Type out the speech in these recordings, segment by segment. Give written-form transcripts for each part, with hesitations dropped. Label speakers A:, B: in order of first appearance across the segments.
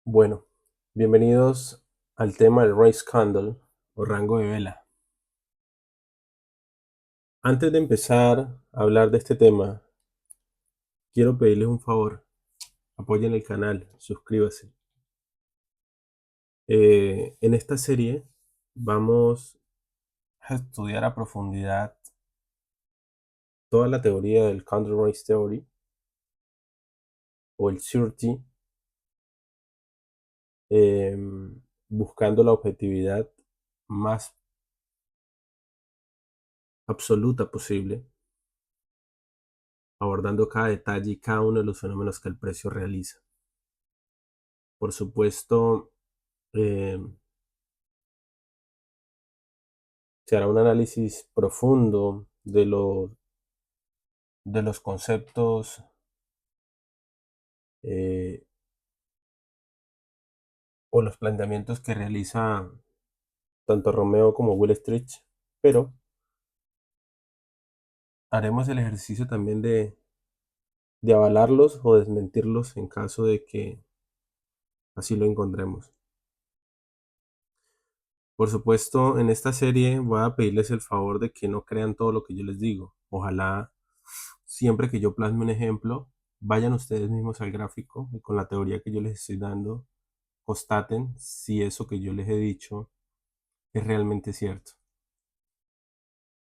A: Bueno, bienvenidos al tema del race candle o rango de vela. Antes de empezar a hablar de este tema, quiero pedirles un favor. Apoyen el canal, suscríbase. En esta serie vamos a estudiar a profundidad toda la teoría del Candle Race Theory o el CRT, buscando la objetividad más absoluta posible, abordando cada detalle y cada uno de los fenómenos que el precio realiza. Por supuesto, eh, se hará un análisis profundo de los conceptos eh, o los planteamientos que realiza tanto Romeo como Will Street, pero haremos el ejercicio también de avalarlos o desmentirlos en caso de que así lo encontremos. Por supuesto, en esta serie voy a pedirles el favor de que no crean todo lo que yo les digo. Ojalá siempre que yo plasme un ejemplo, vayan ustedes mismos al gráfico y con la teoría que yo les estoy dando, constaten si eso que yo les he dicho es realmente cierto.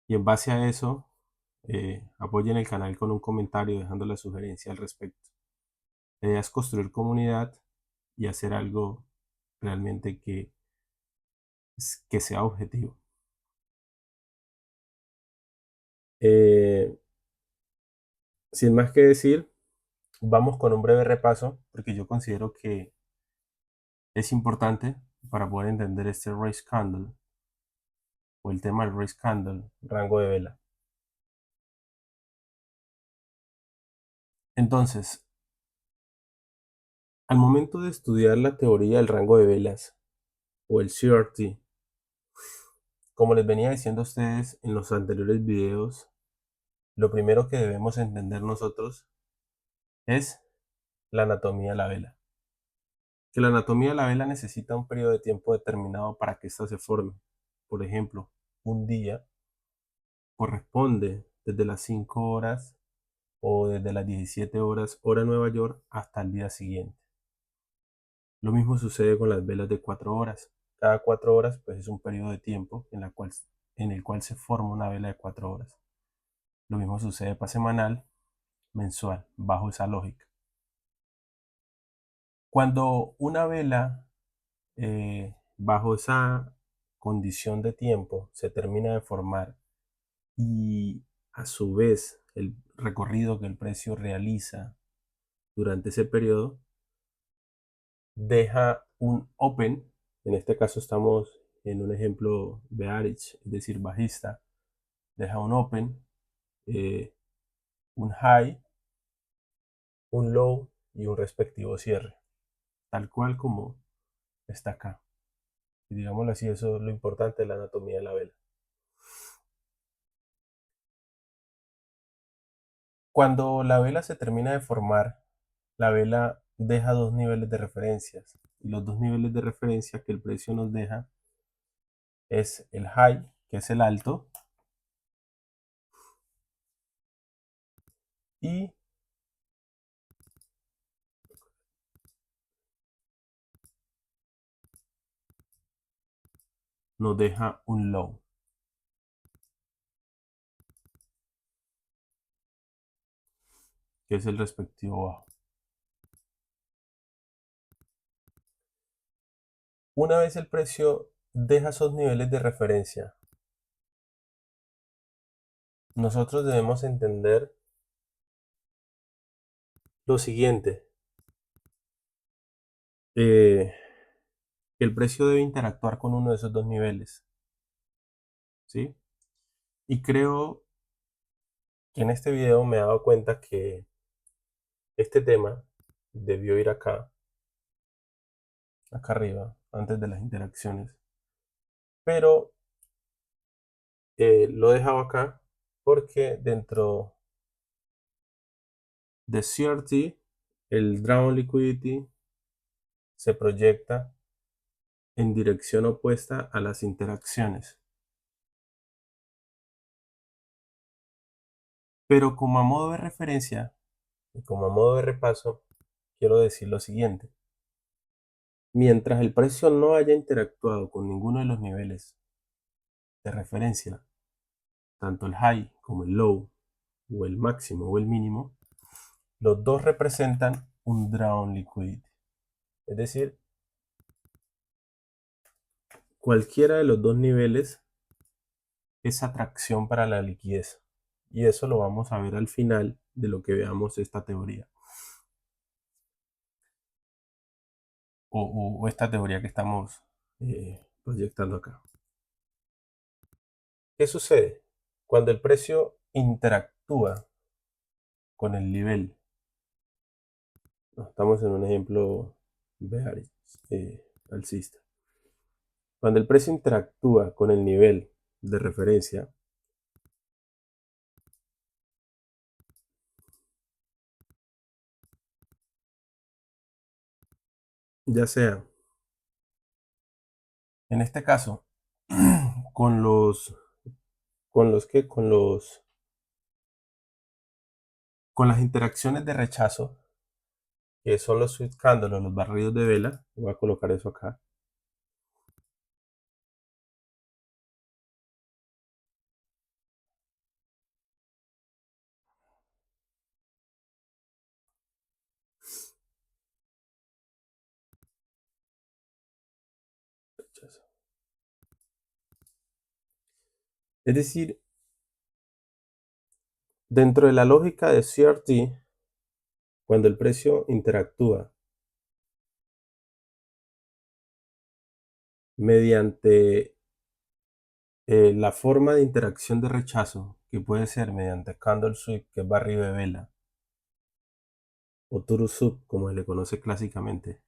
A: Y en base a eso, apoyen el canal con un comentario dejando la sugerencia al respecto. La idea es construir comunidad y hacer algo realmente que sea objetivo. Eh, Sin más que decir, vamos con un breve repaso porque yo considero que es importante para poder entender este race candle o el tema del race candle, rango de vela. Entonces, al momento de estudiar la teoría del rango de velas o el CRT, como les venía diciendo a ustedes en los anteriores videos, lo primero que debemos entender nosotros es la anatomía de la vela. Que la anatomía de la vela necesita un periodo de tiempo determinado para que ésta se forme. Por ejemplo, un día corresponde desde las 5 horas o desde las 17 horas hora Nueva York hasta el día siguiente. Lo mismo sucede con las velas de 4 horas. Cada 4 horas pues es un periodo de tiempo en el cual se forma una vela de 4 horas. Lo mismo sucede para semanal, mensual, bajo esa lógica. Cuando una vela, bajo esa condición de tiempo, se termina de formar y a su vez el recorrido que el precio realiza durante ese periodo deja un open, en este caso estamos en un ejemplo bearish, es decir, bajista, deja un open, eh, un high, un low y un respectivo cierre, tal cual como está acá. Y digámoslo así, eso es lo importante de la anatomía de la vela. Cuando la vela se termina de formar, la vela deja dos niveles de referencias. Y los dos niveles de referencia que el precio nos deja es el high, que es el alto, y nos deja un low, que es el respectivo bajo. Una vez el precio deja esos niveles de referencia, nosotros debemos entender lo siguiente. eh, el precio debe interactuar con uno de esos dos niveles, ¿sí? Y creo que en este video me he dado cuenta que este tema debió ir acá arriba, antes de las interacciones. Pero lo he dejado acá porque dentro de CRT, el Drawn Liquidity se proyecta en dirección opuesta a las interacciones. Pero como a modo de referencia y como a modo de repaso, quiero decir lo siguiente. Mientras el precio no haya interactuado con ninguno de los niveles de referencia, tanto el high como el low, o el máximo o el mínimo, los dos representan un drawn liquidity. Es decir, cualquiera de los dos niveles es atracción para la liquidez. Y eso lo vamos a ver al final de lo que veamos esta teoría. O esta teoría que estamos proyectando acá. ¿Qué sucede? Cuando el precio interactúa con el nivel, estamos en un ejemplo bearish, alcista. Cuando el precio interactúa con el nivel de referencia, ya sea, en este caso, con los, con las interacciones de rechazo, que son los sweep candles, los barridos de vela, voy a colocar eso acá. Es decir, dentro de la lógica de CRT, cuando el precio interactúa mediante la forma de interacción de rechazo, que puede ser mediante candle sweep, que es barrido de vela, o turu sweep, como se le conoce clásicamente,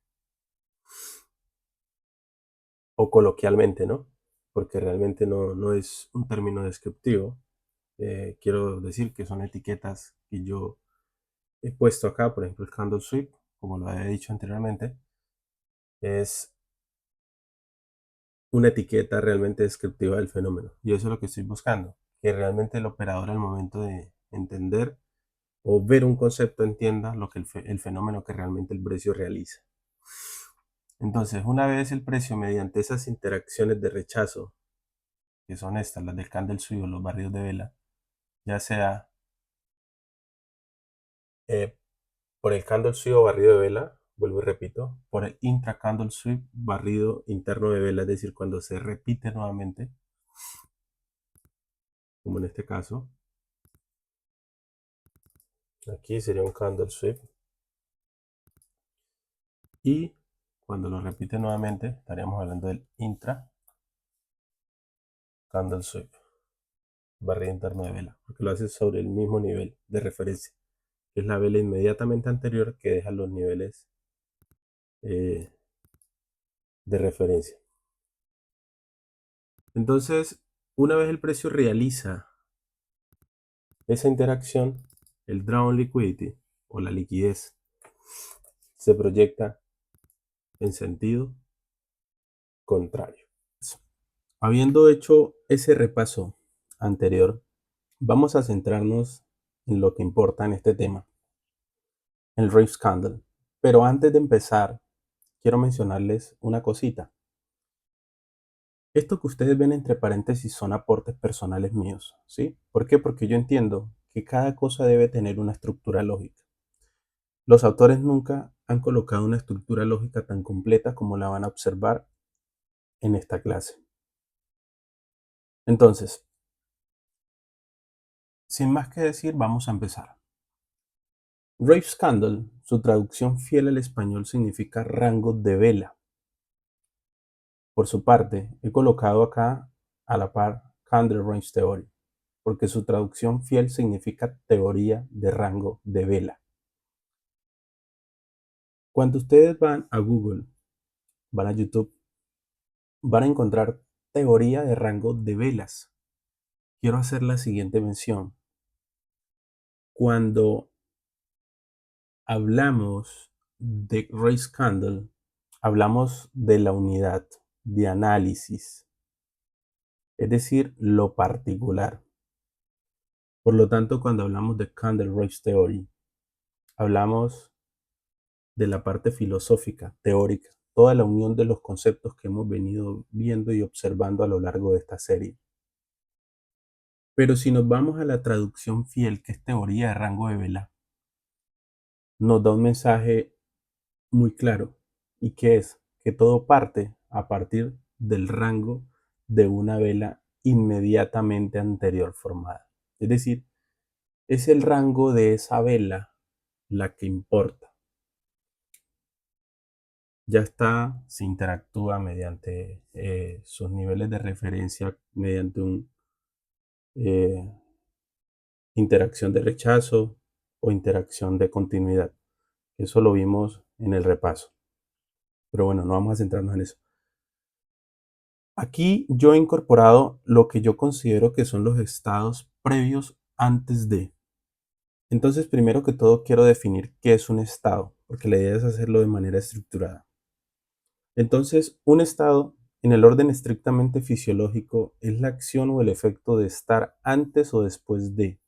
A: o coloquialmente, ¿no? Porque realmente no es un término descriptivo. Quiero decir que son etiquetas que yo he puesto acá, por ejemplo, el candle sweep, como lo he dicho anteriormente, es una etiqueta realmente descriptiva del fenómeno. Y eso es lo que estoy buscando, que realmente el operador al momento de entender o ver un concepto entienda lo que el fenómeno que realmente el precio realiza. Entonces, una vez el precio mediante esas interacciones de rechazo, que son estas, las del candle sweep o los barridos de vela, ya sea por el candle sweep o barrido de vela, vuelvo y repito, por el intra candle sweep, barrido interno de vela, es decir, cuando se repite nuevamente, como en este caso, aquí sería un candle sweep, y cuando lo repite nuevamente, estaríamos hablando del intra candle sweep, barrido interno de vela, porque lo hace sobre el mismo nivel de referencia, que es la vela inmediatamente anterior que deja los niveles de referencia. Entonces, una vez el precio realiza esa interacción, el drawn liquidity o la liquidez se proyecta en sentido contrario. Habiendo hecho ese repaso anterior, vamos a centrarnos en lo que importa en este tema, el Reeves Candle. Pero antes de empezar, quiero mencionarles una cosita. Esto que ustedes ven entre paréntesis son aportes personales míos, ¿sí? ¿Por qué? Porque yo entiendo que cada cosa debe tener una estructura lógica. Los autores nunca han colocado una estructura lógica tan completa como la van a observar en esta clase. Entonces, sin más que decir, vamos a empezar. Reeves Candle, su traducción fiel al español significa rango de vela. Por su parte, he colocado acá a la par Candle Range Theory, porque su traducción fiel significa teoría de rango de vela. Cuando ustedes van a Google, van a YouTube, van a encontrar teoría de rango de velas. Quiero hacer la siguiente mención. Cuando hablamos de Reeves Candle, hablamos de la unidad de análisis, es decir, lo particular. Por lo tanto, cuando hablamos de Candle-Ray Theory, hablamos de la parte filosófica, teórica, toda la unión de los conceptos que hemos venido viendo y observando a lo largo de esta serie. Pero si nos vamos a la traducción fiel, que es teoría de rango de vela, nos da un mensaje muy claro, y que es que todo parte a partir del rango de una vela inmediatamente anterior formada. Es decir, es el rango de esa vela la que importa. Ya está, se interactúa mediante sus niveles de referencia, mediante un interacción de rechazo o interacción de continuidad. Eso lo vimos en el repaso. Pero bueno, no vamos a centrarnos en eso. Aquí yo he incorporado lo que yo considero que son los estados previos antes de. Entonces, primero que todo, quiero definir qué es un estado, porque la idea es hacerlo de manera estructurada. Entonces, un estado, en el orden estrictamente fisiológico, es la acción o el efecto de estar antes o después de.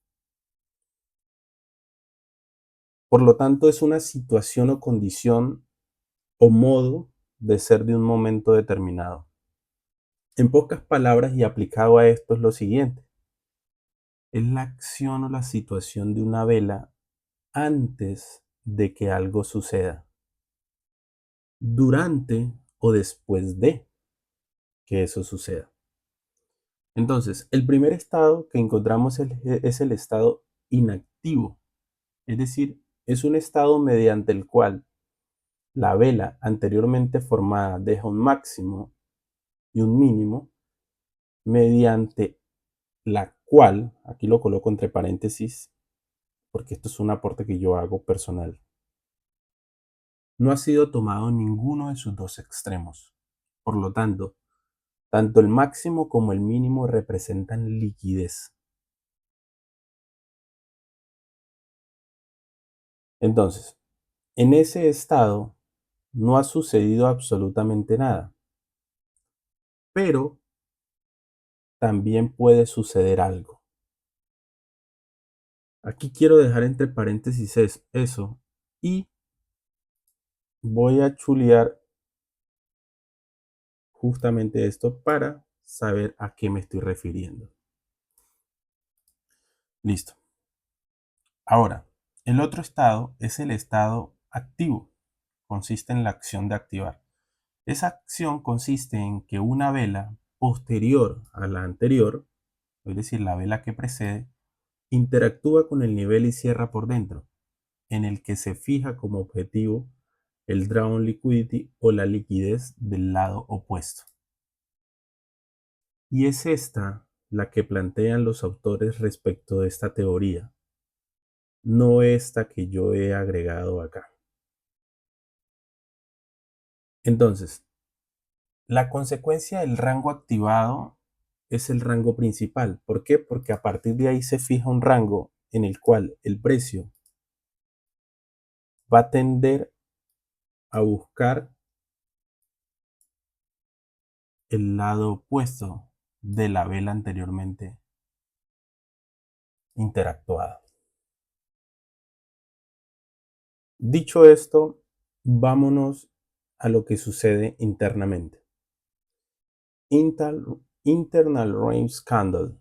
A: Por lo tanto, es una situación o condición o modo de ser de un momento determinado. En pocas palabras y aplicado a esto es lo siguiente. Es la acción o la situación de una vela antes de que algo suceda, durante o después de que eso suceda. Entonces, el primer estado que encontramos es el estado inactivo, es decir, es un estado mediante el cual la vela anteriormente formada deja un máximo y un mínimo, mediante la cual, aquí lo coloco entre paréntesis, porque esto es un aporte que yo hago personal, no ha sido tomado ninguno de sus dos extremos. Por lo tanto el máximo como el mínimo representan liquidez. Entonces, en ese estado no ha sucedido absolutamente nada, pero también puede suceder algo. Aquí quiero dejar entre paréntesis eso y voy a chulear justamente esto para saber a qué me estoy refiriendo. Listo. Ahora, el otro estado es el estado activo. Consiste en la acción de activar. Esa acción consiste en que una vela posterior a la anterior, es decir, la vela que precede, interactúa con el nivel y cierra por dentro, en el que se fija como objetivo el drawn liquidity o la liquidez del lado opuesto. Y es esta la que plantean los autores respecto de esta teoría, no esta que yo he agregado acá. Entonces, la consecuencia del rango activado es el rango principal. ¿Por qué? Porque a partir de ahí se fija un rango en el cual el precio va a tender a buscar el lado opuesto de la vela anteriormente interactuada. Dicho esto, vámonos a lo que sucede internamente. Internal Range Candle.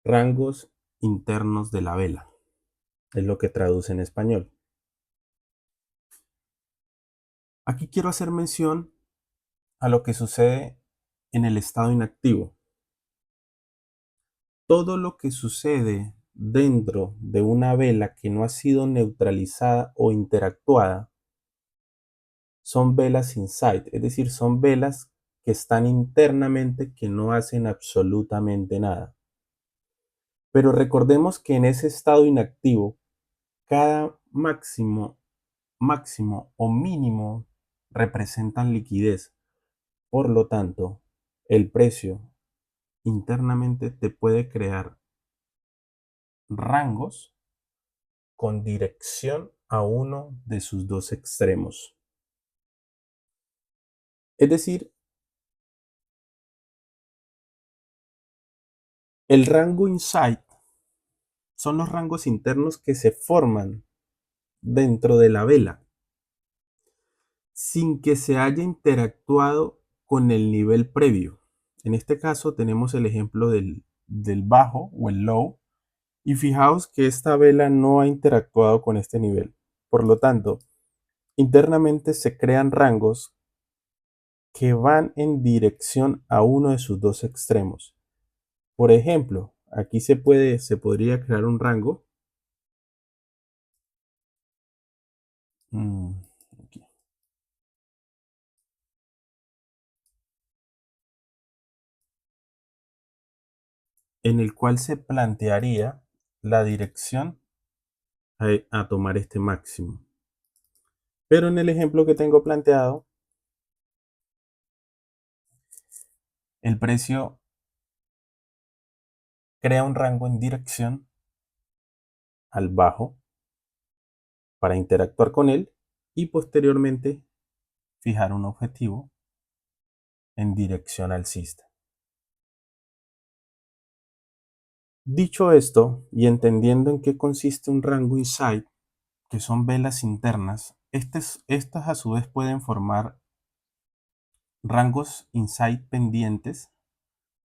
A: Rangos internos de la vela. Es lo que traduce en español. Aquí quiero hacer mención a lo que sucede en el estado inactivo. Todo lo que sucede dentro de una vela que no ha sido neutralizada o interactuada son velas inside, es decir, son velas que están internamente que no hacen absolutamente nada. Pero recordemos que en ese estado inactivo, cada máximo o mínimo representan liquidez. Por lo tanto, el precio internamente te puede crear rangos con dirección a uno de sus dos extremos. Es decir, el rango inside son los rangos internos que se forman dentro de la vela sin que se haya interactuado con el nivel previo. En este caso tenemos el ejemplo del bajo o el low, y fijaos que esta vela no ha interactuado con este nivel. Por lo tanto, internamente se crean rangos que van en dirección a uno de sus dos extremos. Por ejemplo, aquí se podría crear un rango aquí, en el cual se plantearía la dirección a tomar este máximo. Pero en el ejemplo que tengo planteado, el precio crea un rango en dirección al bajo para interactuar con él y posteriormente fijar un objetivo en dirección alcista. Dicho esto, y entendiendo en qué consiste un rango inside, que son velas internas, estas a su vez pueden formar rangos inside pendientes,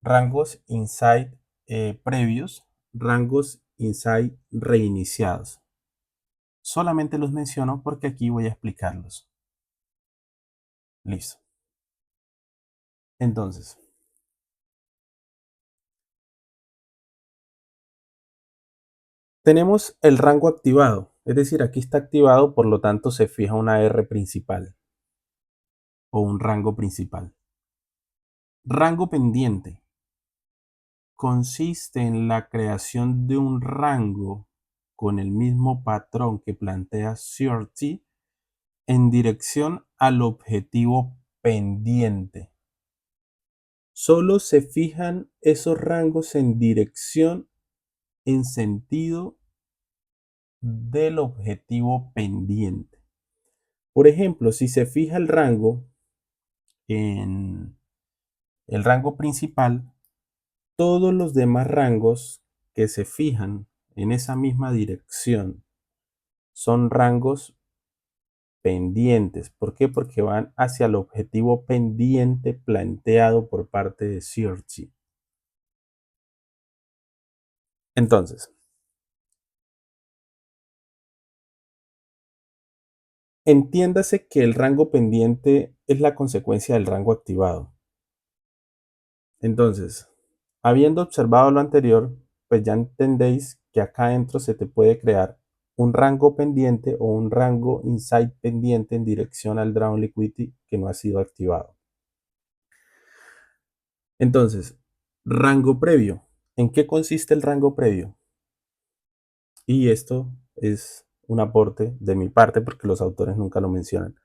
A: rangos inside previos, rangos inside reiniciados. Solamente los menciono porque aquí voy a explicarlos. Listo. Entonces, tenemos el rango activado, es decir, aquí está activado, por lo tanto se fija una R principal o un rango principal. Rango pendiente consiste en la creación de un rango con el mismo patrón que plantea CRT en dirección al objetivo pendiente. Solo se fijan esos rangos en dirección en sentido del objetivo pendiente. Por ejemplo, si se fija el rango en el rango principal, todos los demás rangos que se fijan en esa misma dirección son rangos pendientes. ¿Por qué? Porque van hacia el objetivo pendiente planteado por parte de CRT. Entonces, entiéndase que el rango pendiente es la consecuencia del rango activado. Entonces, habiendo observado lo anterior, pues ya entendéis que acá adentro se te puede crear un rango pendiente o un rango inside pendiente en dirección al drawn liquidity que no ha sido activado. Entonces, rango previo. ¿En qué consiste el rango previo? Y esto es un aporte de mi parte porque los autores nunca lo mencionan.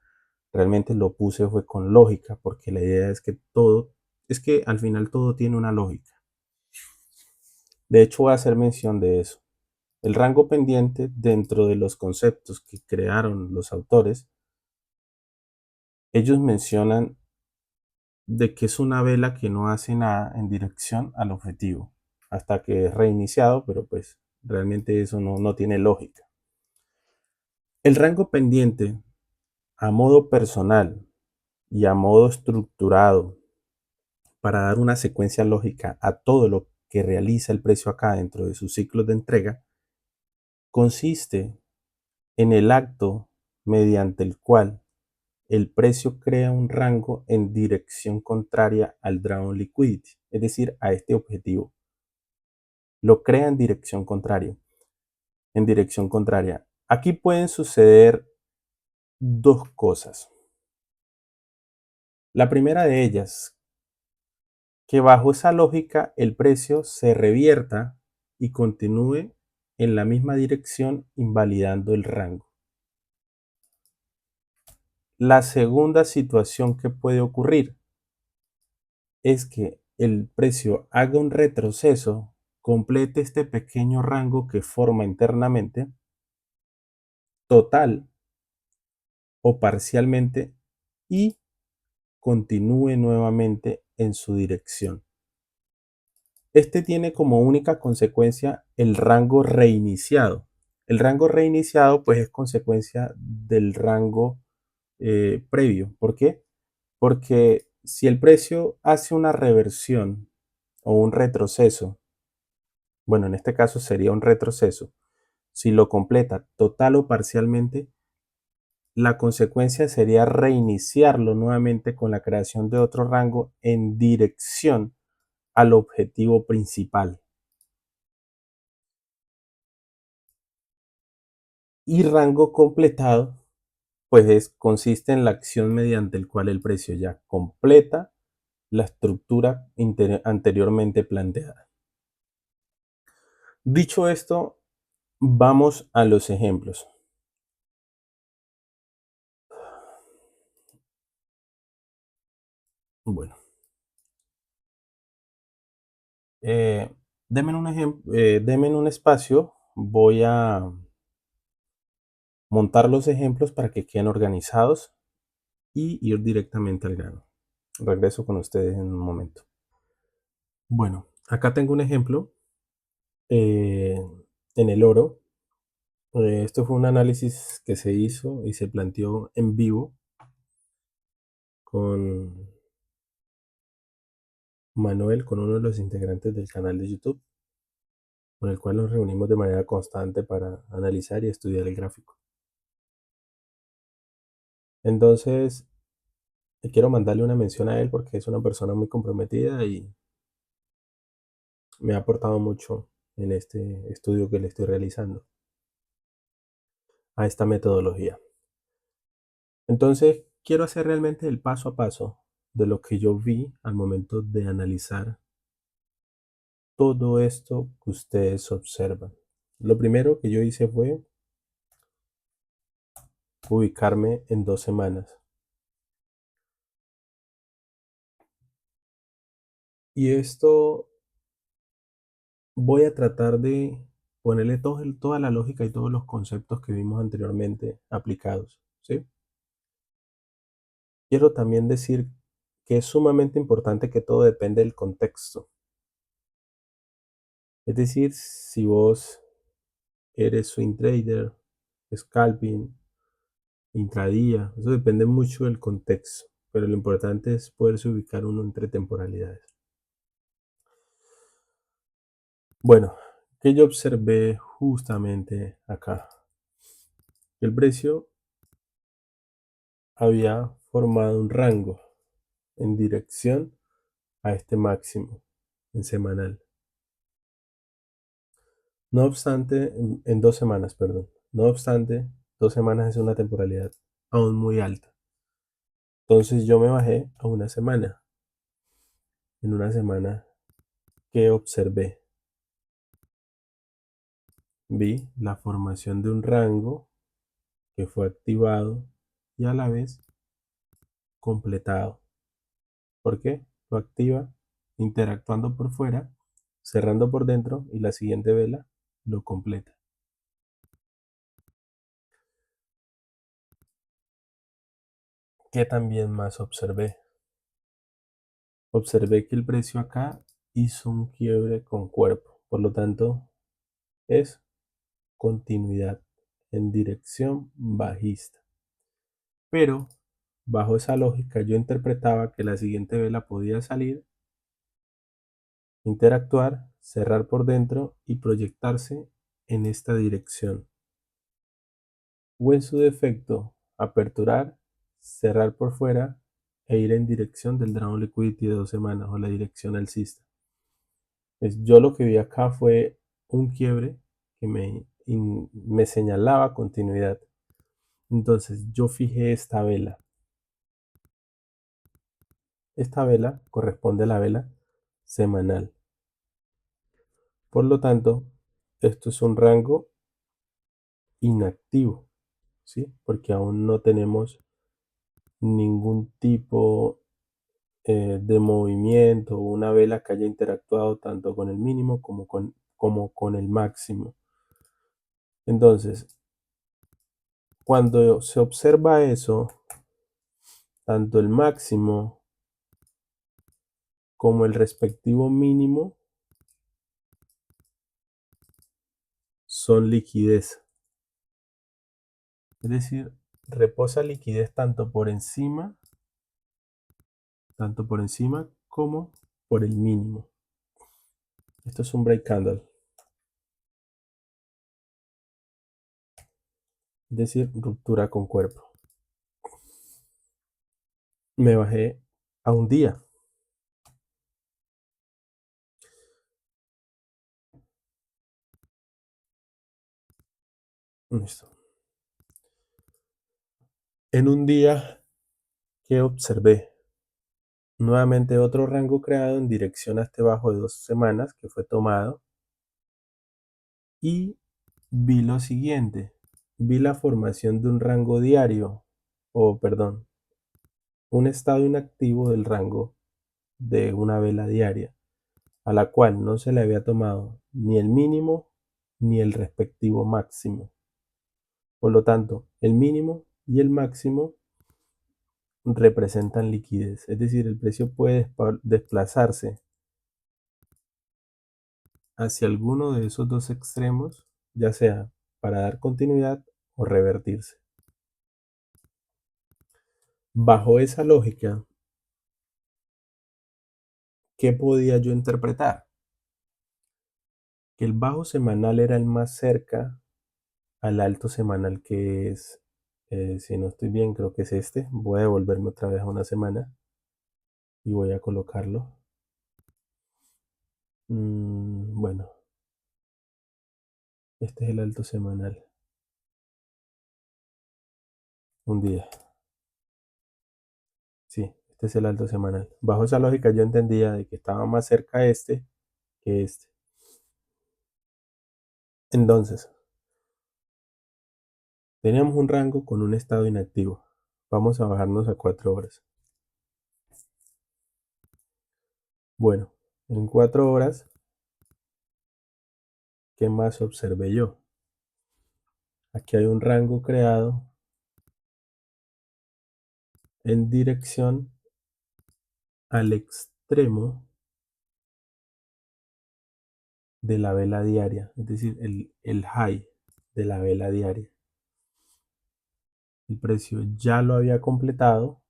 A: Realmente lo puse fue con lógica, porque la idea es que al final todo tiene una lógica. De hecho, voy a hacer mención de eso. El rango pendiente, dentro de los conceptos que crearon los autores, ellos mencionan de que es una vela que no hace nada en dirección al objetivo hasta que es reiniciado, pero pues realmente eso no tiene lógica. El rango pendiente, a modo personal y a modo estructurado, para dar una secuencia lógica a todo lo que realiza el precio acá dentro de sus ciclos de entrega, consiste en el acto mediante el cual el precio crea un rango en dirección contraria al drawn liquidity, es decir, a este objetivo. Lo crea en dirección contraria. En dirección contraria. Aquí pueden suceder dos cosas. La primera de ellas, que bajo esa lógica el precio se revierta y continúe en la misma dirección invalidando el rango. La segunda situación que puede ocurrir es que el precio haga un retroceso, complete este pequeño rango que forma internamente total o parcialmente y continúe nuevamente en su dirección. Este tiene como única consecuencia el rango reiniciado. El rango reiniciado pues es consecuencia del rango previo. ¿Por qué? Porque si el precio hace una reversión o un retroceso, bueno, en este caso sería un retroceso, si lo completa total o parcialmente, la consecuencia sería reiniciarlo nuevamente con la creación de otro rango en dirección al objetivo principal. Y rango completado, pues consiste en la acción mediante el cual el precio ya completa la estructura anteriormente planteada. Dicho esto, vamos a los ejemplos. Bueno, denme un ejemplo, denme un espacio, voy a montar los ejemplos para que queden organizados y ir directamente al grano. Regreso con ustedes en un momento. Bueno, acá tengo un ejemplo eh, en el oro. Esto fue un análisis que se hizo y se planteó en vivo con Manuel, con uno de los integrantes del canal de YouTube, con el cual nos reunimos de manera constante para analizar y estudiar el gráfico. Entonces, quiero mandarle una mención a él porque es una persona muy comprometida y me ha aportado mucho en este estudio que le estoy realizando a esta metodología. Entonces, quiero hacer realmente el paso a paso de lo que yo vi al momento de analizar todo esto que ustedes observan. Lo primero que yo hice fue ubicarme en 2 semanas. Y esto voy a tratar de ponerle toda la lógica y todos los conceptos que vimos anteriormente aplicados, ¿sí? Quiero también decir que es sumamente importante que todo depende del contexto. Es decir, si vos eres swing trader, scalping, intradía, eso depende mucho del contexto, pero lo importante es poderse ubicar uno entre temporalidades. Bueno, que yo observé justamente acá. El precio había formado un rango en dirección a este máximo en semanal. No obstante, en 2 semanas, perdón. No obstante, 2 semanas es una temporalidad aún muy alta. Entonces yo me bajé a una semana. En una semana que observé, vi la formación de un rango que fue activado y a la vez completado. ¿Por qué? Lo activa interactuando por fuera, cerrando por dentro y la siguiente vela lo completa. ¿Qué también más observé? Observé que el precio acá hizo un quiebre con cuerpo, por lo tanto es continuidad en dirección bajista. Pero bajo esa lógica yo interpretaba que la siguiente vela podía salir, interactuar, cerrar por dentro y proyectarse en esta dirección. O en su defecto, aperturar, cerrar por fuera e ir en dirección del Drawn Liquidity de 2 semanas o la dirección alcista. Yo lo que vi acá fue un quiebre que me señalaba continuidad. Entonces yo fijé esta vela. Esta vela corresponde a la vela semanal. Por lo tanto, esto es un rango inactivo, ¿sí? Porque aún no tenemos ningún tipo de movimiento, una vela que haya interactuado tanto con el mínimo como con el máximo. Entonces, Cuando se observa eso, tanto el máximo como el respectivo mínimo son liquidez. Es decir, reposa liquidez tanto por encima como por el mínimo. Esto es un break candle, es decir, ruptura con cuerpo. Me bajé a un día. Listo. En un día que observé nuevamente otro rango creado en dirección a este bajo de 2 semanas que fue tomado y vi lo siguiente. Vi la formación de un rango diario, o perdón, un estado inactivo del rango de una vela diaria, a la cual no se le había tomado ni el mínimo ni el respectivo máximo. Por lo tanto, el mínimo y el máximo representan liquidez, es decir, el precio puede desplazarse hacia alguno de esos dos extremos, ya sea para dar continuidad o revertirse. Bajo esa lógica, ¿qué podía yo interpretar? Que el bajo semanal era el más cerca al alto semanal, que es, si no estoy bien, creo que es este. Voy a devolverme otra vez a una semana y voy a colocarlo. Bueno, este es el alto semanal. Un día. Sí, este es el alto semanal. Bajo esa lógica yo entendía de que estaba más cerca este que este. Entonces, teníamos un rango con un estado inactivo. Vamos a bajarnos a 4 horas. Bueno, en 4 horas, ¿qué más observé yo? Aquí hay un rango creado en dirección al extremo de la vela diaria, es decir, el high de la vela diaria. El precio ya lo había completado,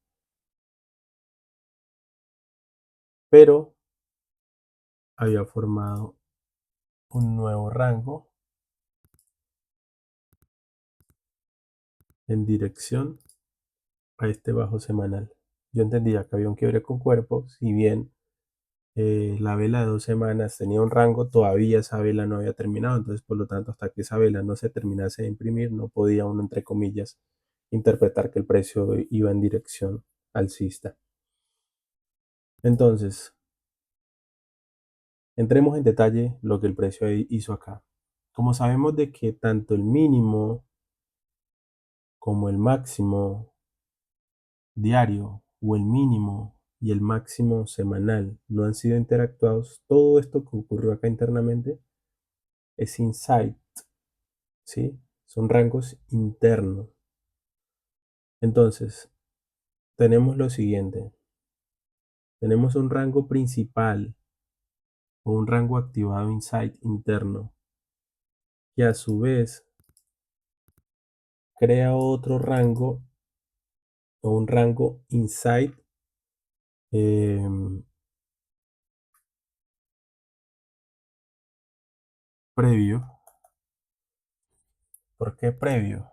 A: pero había formado un nuevo rango en dirección a este bajo semanal. Yo entendía que había un quiebre con cuerpo, si bien la vela de 2 semanas tenía un rango, todavía esa vela no había terminado, entonces por lo tanto hasta que esa vela no se terminase de imprimir, no podía uno, entre comillas, interpretar que el precio iba en dirección alcista. Entonces, entremos en detalle lo que el precio hizo acá. Como sabemos de que tanto el mínimo como el máximo diario o el mínimo y el máximo semanal no han sido interactuados, todo esto que ocurrió acá internamente es inside, ¿sí? Son rangos internos. Entonces, tenemos lo siguiente. Tenemos un rango principal o un rango activado inside interno que a su vez crea otro rango o un rango inside previo. ¿Por qué previo?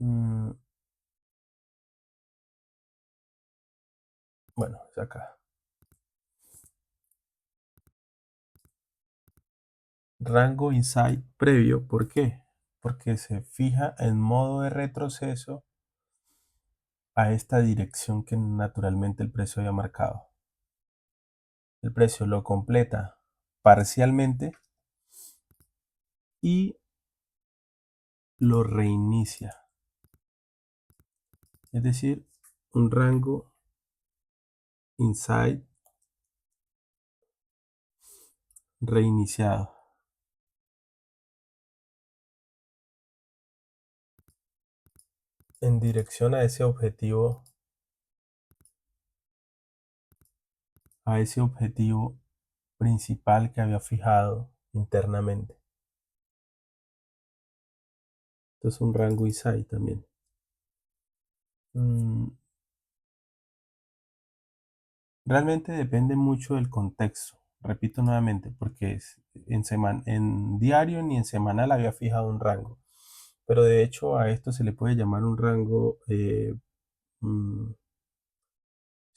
A: Mm, bueno, es acá. Rango inside previo, ¿por qué? Porque se fija en modo de retroceso a esta dirección que naturalmente el precio había marcado. El precio lo completa parcialmente y lo reinicia. Es decir, un rango inside reiniciado. en dirección a ese objetivo principal que había fijado internamente. Esto es un rango inside también. Realmente depende mucho del contexto. Repito nuevamente, porque en diario ni en semanal había fijado un rango. Pero de hecho a esto se le puede llamar un rango, mm,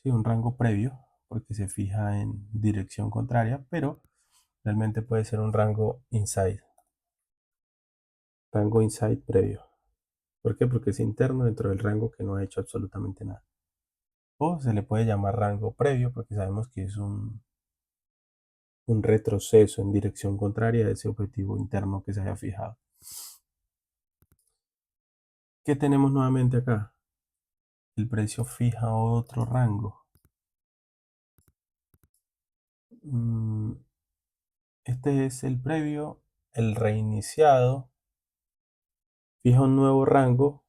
A: sí, un rango previo, porque se fija en dirección contraria, pero realmente puede ser un rango inside previo. ¿Por qué? Porque es interno dentro del rango que no ha hecho absolutamente nada. O se le puede llamar rango previo porque sabemos que es un retroceso en dirección contraria a ese objetivo interno que se haya fijado. ¿Qué tenemos nuevamente acá? El precio fija otro rango. Este es el previo, el reiniciado, fija un nuevo rango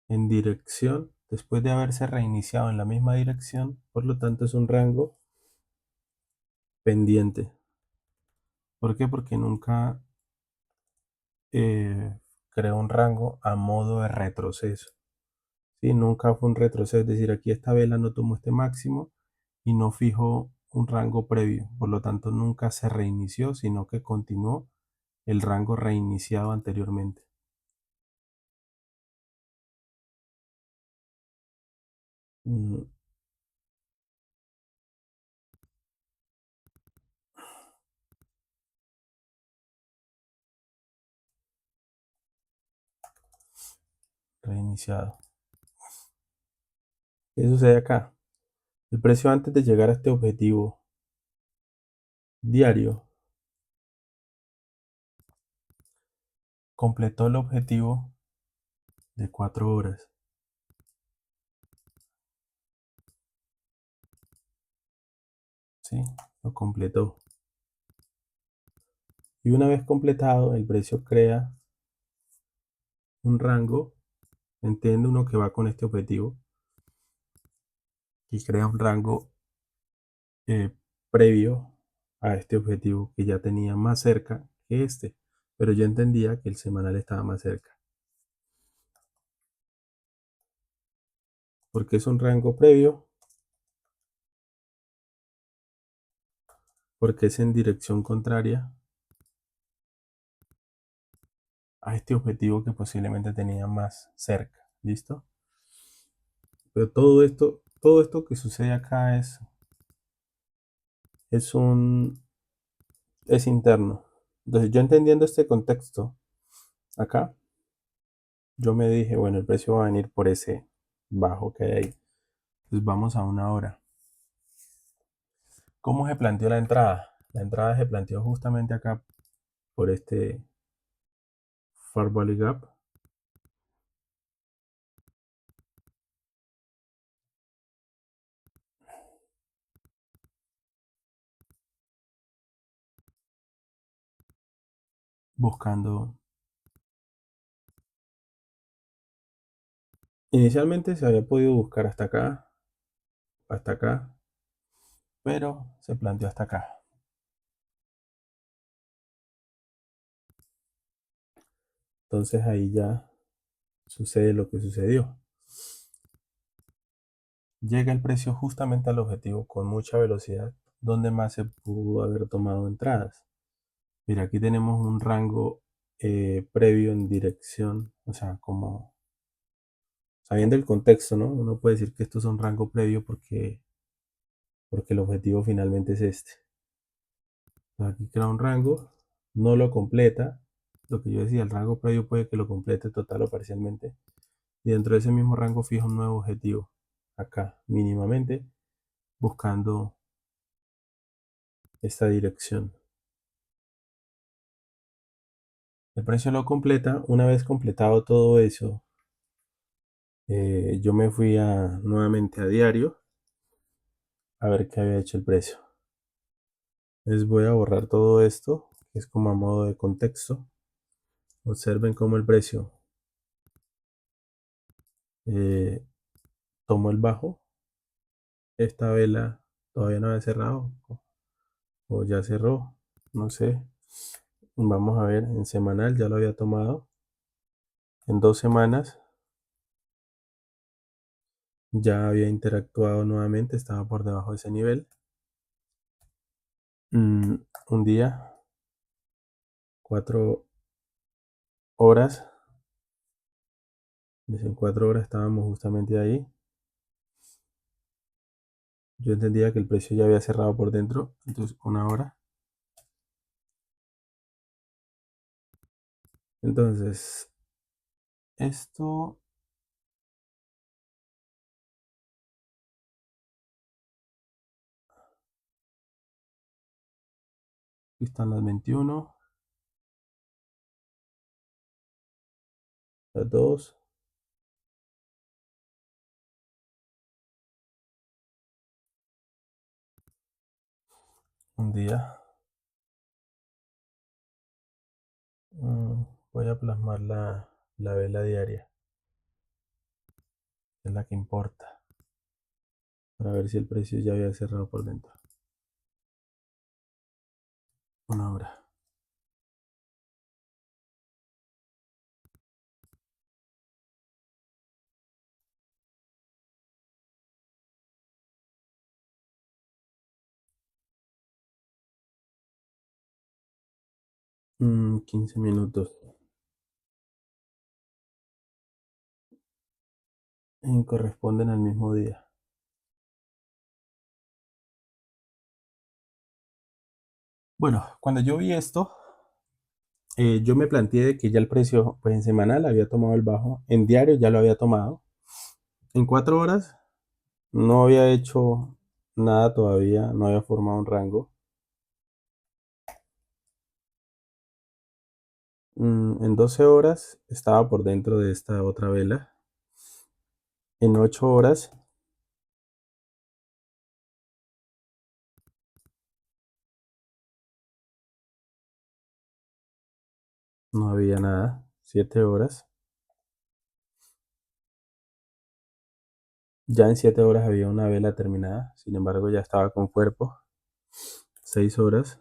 A: en dirección después de haberse reiniciado en la misma dirección, por lo tanto es un rango pendiente. ¿Por qué? Porque nunca creó un rango a modo de retroceso. ¿Sí? Nunca fue un retroceso, es decir, aquí esta vela no tomó este máximo y no fijó un rango previo, por lo tanto nunca se reinició, sino que continuó el rango reiniciado anteriormente. Mm, Reiniciado. ¿Qué sucede acá? El precio antes de llegar a este objetivo diario completó el objetivo de 4 horas. ¿Sí? Lo completó. Y una vez completado, el precio crea un rango, entiende uno que va con este objetivo, y crea un rango eh, previo a este objetivo que ya tenía más cerca que este, pero yo entendía que el semanal estaba más cerca. Porque es un rango previo, porque es en dirección contraria a este objetivo que posiblemente tenía más cerca. ¿Listo? Pero todo esto que sucede acá es un, es interno. Entonces yo entendiendo este contexto acá, yo me dije, bueno, el precio va a venir por ese bajo que hay ahí. Entonces vamos a una hora. ¿Cómo se planteó la entrada? La entrada se planteó justamente acá por este Fair Value Gap, buscando. Inicialmente se había podido buscar hasta acá, pero se planteó hasta acá. Entonces ahí ya sucede lo que sucedió. Llega el precio justamente al objetivo con mucha velocidad, donde más se pudo haber tomado entradas. Mira, aquí tenemos un rango previo en dirección, o sea, como sabiendo el contexto, ¿no? Uno puede decir que esto es un rango previo porque el objetivo finalmente es este. Aquí crea un rango, no lo completa, lo que yo decía, el rango previo puede que lo complete total o parcialmente, y dentro de ese mismo rango fija un nuevo objetivo, acá, mínimamente, buscando esta dirección. El precio lo completa, una vez completado todo eso, yo me fui nuevamente a diario a ver qué había hecho el precio. Les voy a borrar todo esto, que es como a modo de contexto. Observen cómo el precio eh, tomo el bajo. Esta vela todavía no había cerrado o ya cerró, no sé. Vamos a ver, en semanal ya lo había tomado. En 2 semanas ya había interactuado nuevamente, estaba por debajo de ese nivel. Un día, 4 horas, en 4 horas estábamos justamente ahí. Yo entendía que el precio ya había cerrado por dentro, entonces 1 hora. Entonces, esto, aquí están las 21, las 2, un día. Voy a plasmar la vela diaria, que es la que importa, para ver si el precio ya había cerrado por dentro. 1 hora. Mm, 15 minutos. Y corresponden al mismo día. Bueno, cuando yo vi esto, yo me planteé de que ya el precio, pues en semanal había tomado el bajo, en diario ya lo había tomado. En 4 horas no había hecho nada todavía, no había formado un rango. En 12 horas estaba por dentro de esta otra vela. En 8 horas no había nada. 7 horas. Ya en 7 horas había una vela terminada, sin embargo ya estaba con cuerpo. 6 horas.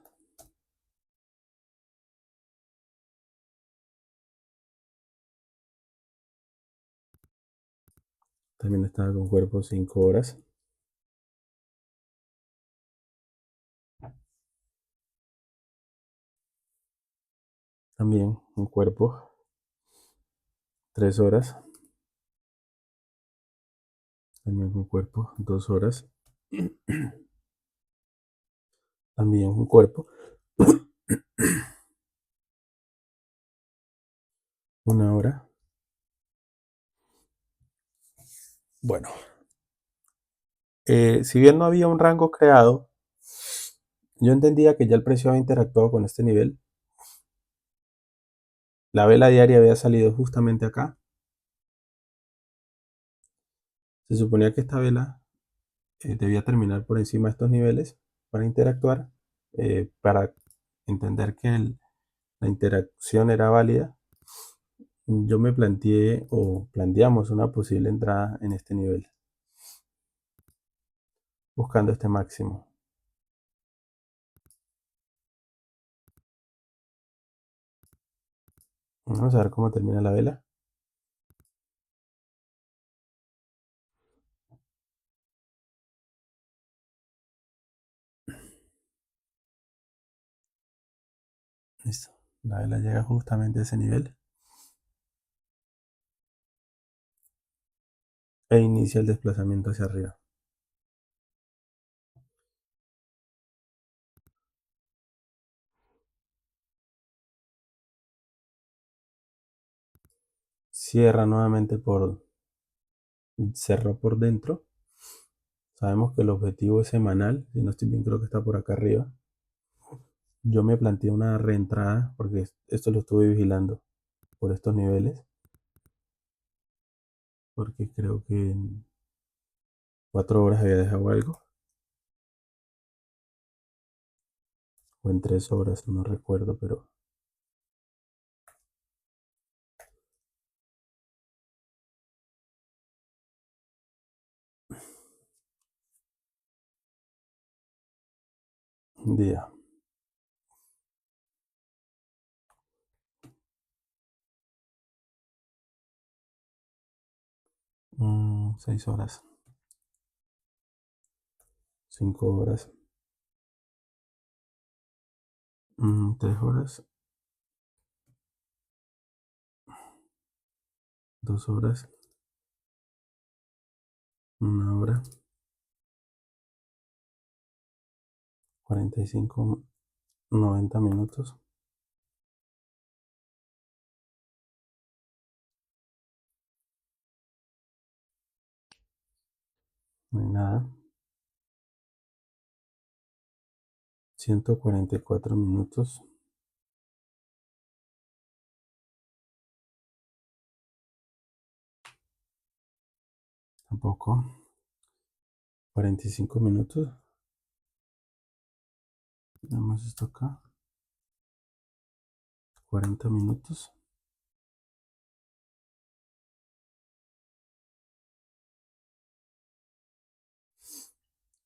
A: También estaba con cuerpo. 5 horas. También con cuerpo. 3 horas. También con cuerpo. 2 horas. También con cuerpo. 1 hora. Bueno, si bien no había un rango creado, yo entendía que ya el precio había interactuado con este nivel. La vela diaria había salido justamente acá. Se suponía que esta vela debía terminar por encima de estos niveles para interactuar, para entender que la interacción era válida. Yo me planteé o planteamos una posible entrada en este nivel, buscando este máximo. Vamos a ver cómo termina la vela. Listo. La vela llega justamente a ese nivel e inicia el desplazamiento hacia arriba. Cierra nuevamente cerró por dentro. Sabemos que el objetivo es semanal. Si no estoy bien, creo que está por acá arriba. Yo me planteé una reentrada porque esto lo estuve vigilando por estos niveles. Porque creo que en 4 horas había dejado algo. O en 3 horas, no recuerdo, pero Día. 6 horas. 5 horas. 3 horas. 2 horas. 1 hora. 45, 90 minutos. No hay nada. 144 minutos. Tampoco. 45 minutos. Nada más esto acá. 40 minutos.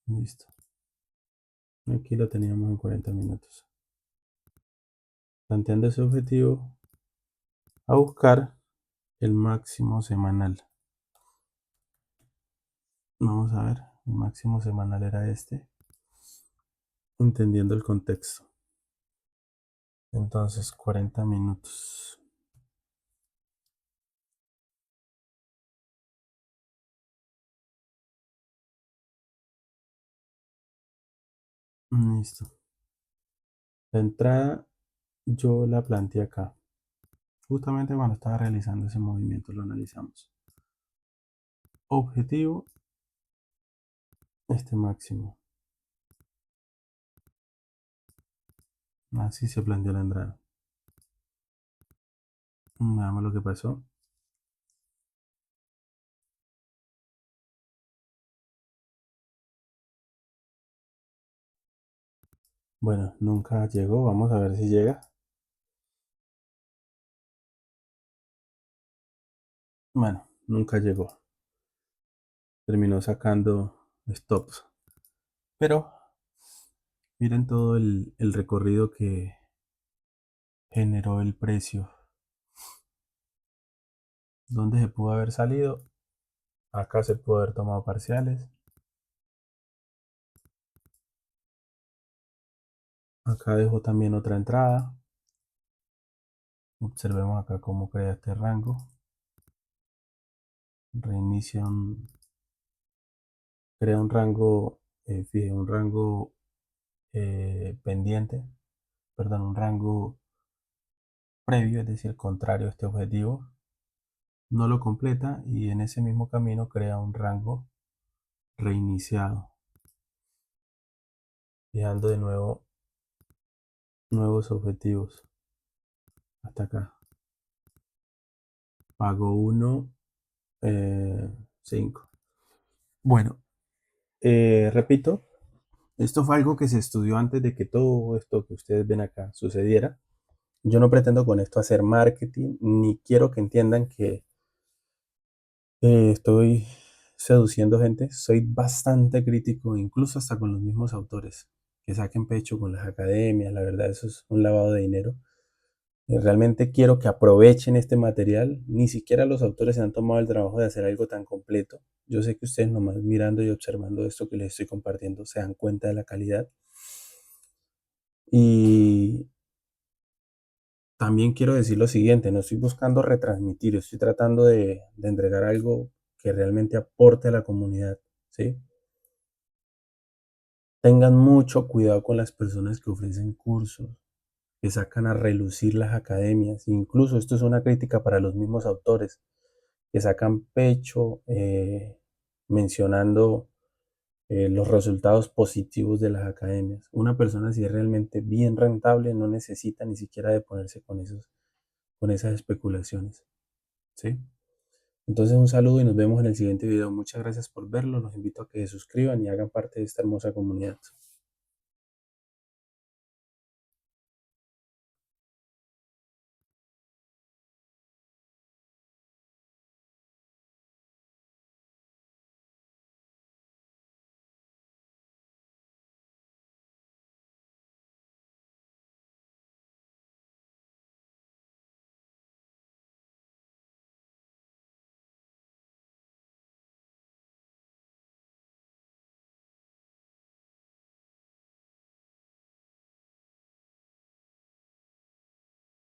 A: Listo. Aquí lo teníamos en 40 minutos. Planteando ese objetivo a buscar el máximo semanal. Vamos a ver, el máximo semanal era este, entendiendo el contexto. Entonces, 40 minutos. Listo. La entrada yo la planteé acá. Justamente cuando estaba realizando ese movimiento lo analizamos. Objetivo, este máximo. Así se planteó la entrada. Veamos lo que pasó. Bueno, nunca llegó. Vamos a ver si llega. Bueno, nunca llegó. Terminó sacando stops. Pero miren todo el recorrido que generó el precio. ¿Dónde se pudo haber salido? Acá se pudo haber tomado parciales. Acá dejo también otra entrada. Observemos acá cómo crea este rango. Reinicia crea un rango, fíjense, un rango pendiente, perdón, un rango previo, es decir, contrario a este objetivo. No lo completa y en ese mismo camino crea un rango reiniciado, dejando de nuevo nuevos objetivos hasta acá. Pago 1, 5. Bueno, repito, esto fue algo que se estudió antes de que todo esto que ustedes ven acá sucediera. Yo no pretendo con esto hacer marketing, ni quiero que entiendan que estoy seduciendo gente. Soy bastante crítico, incluso hasta con los mismos autores, que saquen pecho con las academias. La verdad, eso es un lavado de dinero. Realmente quiero que aprovechen este material. Ni siquiera los autores se han tomado el trabajo de hacer algo tan completo. Yo sé que ustedes nomás mirando y observando esto que les estoy compartiendo se dan cuenta de la calidad. Y también quiero decir lo siguiente, no estoy buscando retransmitir, estoy tratando de entregar algo que realmente aporte a la comunidad, ¿sí? Tengan mucho cuidado con las personas que ofrecen cursos, que sacan a relucir las academias. Incluso esto es una crítica para los mismos autores, que sacan pecho mencionando los resultados positivos de las academias. Una persona si es realmente bien rentable no necesita ni siquiera de ponerse con esas especulaciones, ¿sí? Entonces un saludo y nos vemos en el siguiente video. Muchas gracias por verlo. Los invito a que se suscriban y hagan parte de esta hermosa comunidad.